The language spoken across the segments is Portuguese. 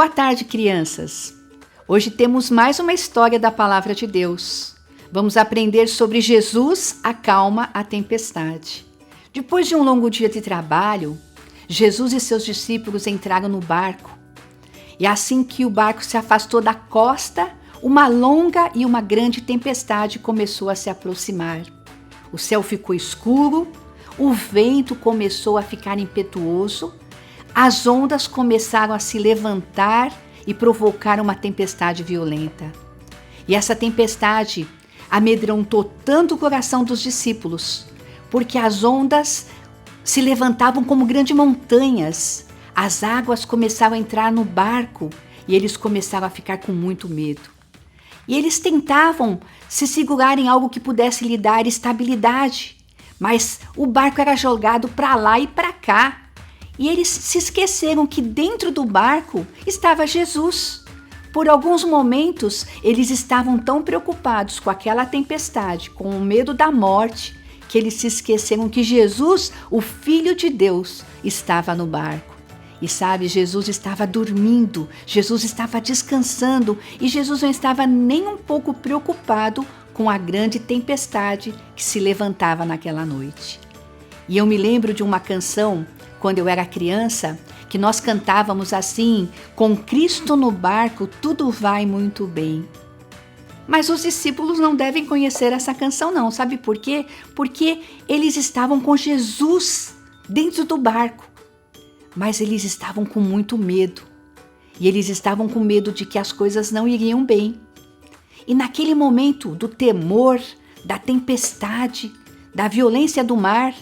Boa tarde, crianças! Hoje temos mais uma história da Palavra de Deus. Vamos aprender sobre Jesus acalma a tempestade. Depois de um longo dia de trabalho, Jesus e seus discípulos entraram no barco. E assim que o barco se afastou da costa, uma longa e uma grande tempestade começou a se aproximar. O céu ficou escuro, o vento começou a ficar impetuoso, as ondas começaram a se levantar e provocar uma tempestade violenta. E essa tempestade amedrontou tanto o coração dos discípulos, porque as ondas se levantavam como grandes montanhas. As águas começaram a entrar no barco e eles começaram a ficar com muito medo. E eles tentavam se segurar em algo que pudesse lhe dar estabilidade, mas o barco era jogado para lá e para cá. E eles se esqueceram que dentro do barco estava Jesus. Por alguns momentos, eles estavam tão preocupados com aquela tempestade, com o medo da morte, que eles se esqueceram que Jesus, o Filho de Deus, estava no barco. E sabe, Jesus estava dormindo, Jesus estava descansando e Jesus não estava nem um pouco preocupado com a grande tempestade que se levantava naquela noite. E eu me lembro de uma canção, quando eu era criança, que nós cantávamos assim: com Cristo no barco tudo vai muito bem. Mas os discípulos não devem conhecer essa canção não, sabe por quê? Porque eles estavam com Jesus dentro do barco, mas eles estavam com muito medo. E eles estavam com medo de que as coisas não iriam bem. E naquele momento do temor, da tempestade, da violência do mar,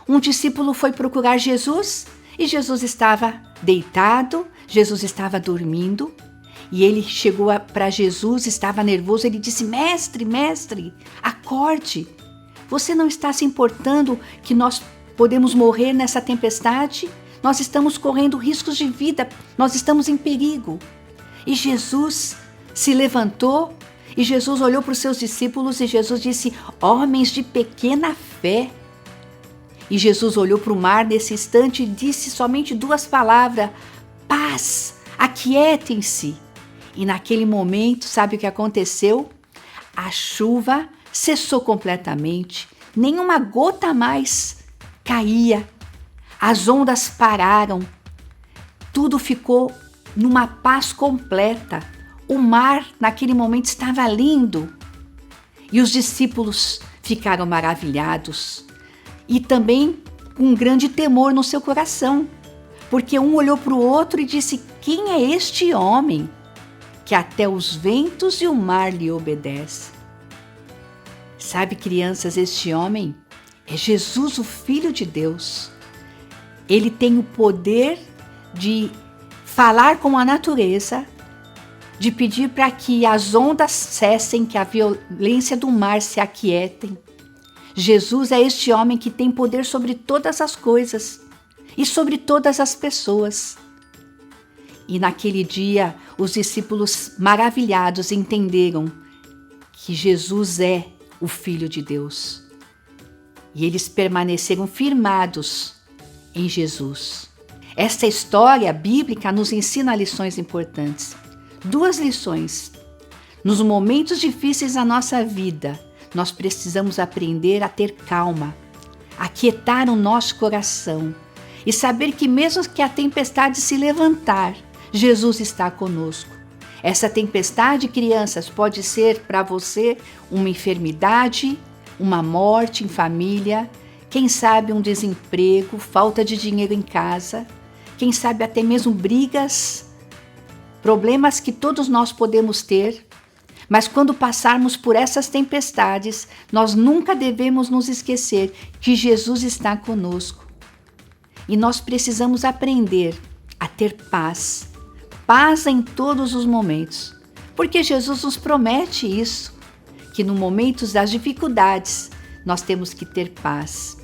um discípulo foi procurar Jesus e Jesus estava deitado, Jesus estava dormindo. E ele chegou para Jesus, estava nervoso, ele disse: mestre, acorde. Você não está se importando que nós podemos morrer nessa tempestade? Nós estamos correndo riscos de vida, nós estamos em perigo. E Jesus se levantou e Jesus olhou para os seus discípulos e Jesus disse: homens de pequena fé. E Jesus olhou para o mar nesse instante e disse somente duas palavras: paz, aquietem-se. E naquele momento, sabe o que aconteceu? A chuva cessou completamente, nenhuma gota mais caía, as ondas pararam, tudo ficou numa paz completa. O mar naquele momento estava lindo e os discípulos ficaram maravilhados. E também com um grande temor no seu coração, porque um olhou para o outro e disse: quem é este homem que até os ventos e o mar lhe obedecem? Sabe, crianças, este homem é Jesus, o Filho de Deus. Ele tem o poder de falar com a natureza, de pedir para que as ondas cessem, que a violência do mar se aquietem. Jesus é este homem que tem poder sobre todas as coisas e sobre todas as pessoas. E naquele dia, os discípulos maravilhados entenderam que Jesus é o Filho de Deus. E eles permaneceram firmados em Jesus. Esta história bíblica nos ensina lições importantes. Duas lições. Nos momentos difíceis da nossa vida, nós precisamos aprender a ter calma, aquietar o nosso coração e saber que mesmo que a tempestade se levantar, Jesus está conosco. Essa tempestade, crianças, pode ser para você uma enfermidade, uma morte em família, quem sabe um desemprego, falta de dinheiro em casa, quem sabe até mesmo brigas, problemas que todos nós podemos ter. Mas quando passarmos por essas tempestades, nós nunca devemos nos esquecer que Jesus está conosco. E nós precisamos aprender a ter paz, paz em todos os momentos, porque Jesus nos promete isso, que no momento das dificuldades nós temos que ter paz.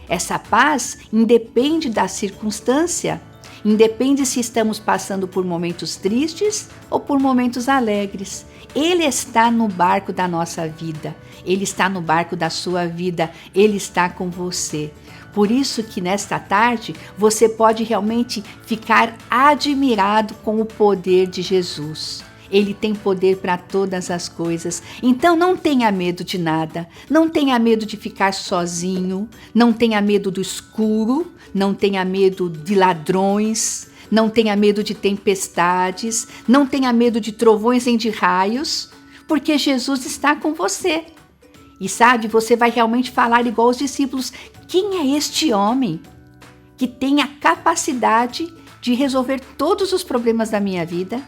Essa paz independe da circunstância Independe se estamos passando por momentos tristes ou por momentos alegres. Ele está no barco da nossa vida. Ele está no barco da sua vida. Ele está com você. Por isso que nesta tarde você pode realmente ficar admirado com o poder de Jesus. Ele tem poder para todas as coisas. Então não tenha medo de nada. Não tenha medo de ficar sozinho. Não tenha medo do escuro. Não tenha medo de ladrões. Não tenha medo de tempestades. Não tenha medo de trovões nem de raios. Porque Jesus está com você. E sabe, você vai realmente falar igual os discípulos. Quem é este homem que tem a capacidade de resolver todos os problemas da minha vida?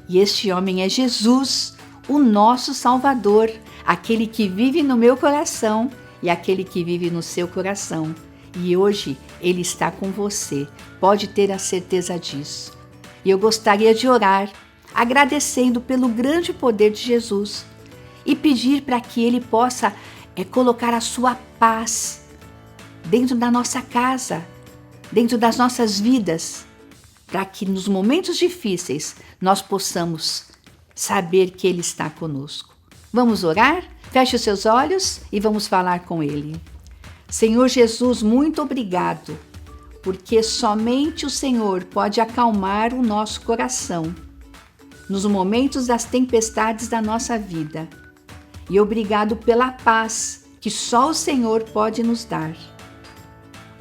E este homem é Jesus, o nosso Salvador, aquele que vive no meu coração e aquele que vive no seu coração. E hoje ele está com você, pode ter a certeza disso. E eu gostaria de orar, agradecendo pelo grande poder de Jesus e pedir para que ele possa colocar a sua paz dentro da nossa casa, dentro das nossas vidas, para que nos momentos difíceis nós possamos saber que Ele está conosco. Vamos orar? Feche os seus olhos e vamos falar com Ele. Senhor Jesus, muito obrigado, porque somente o Senhor pode acalmar o nosso coração nos momentos das tempestades da nossa vida. E obrigado pela paz que só o Senhor pode nos dar.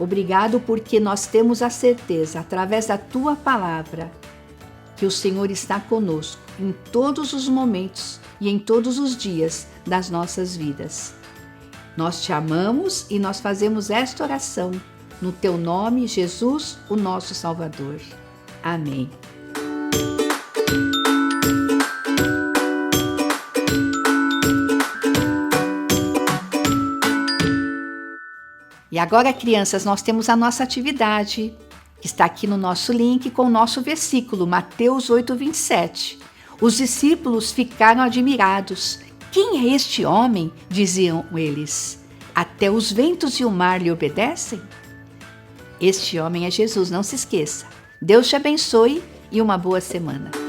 Obrigado porque nós temos a certeza, através da Tua palavra, que o Senhor está conosco em todos os momentos e em todos os dias das nossas vidas. Nós te amamos e nós fazemos esta oração no Teu nome, Jesus, o nosso Salvador. Amém. E agora, crianças, nós temos a nossa atividade, que está aqui no nosso link com o nosso versículo, Mateus 8:27. Os discípulos ficaram admirados. Quem é este homem? Diziam eles. Até os ventos e o mar lhe obedecem? Este homem é Jesus, não se esqueça. Deus te abençoe e uma boa semana.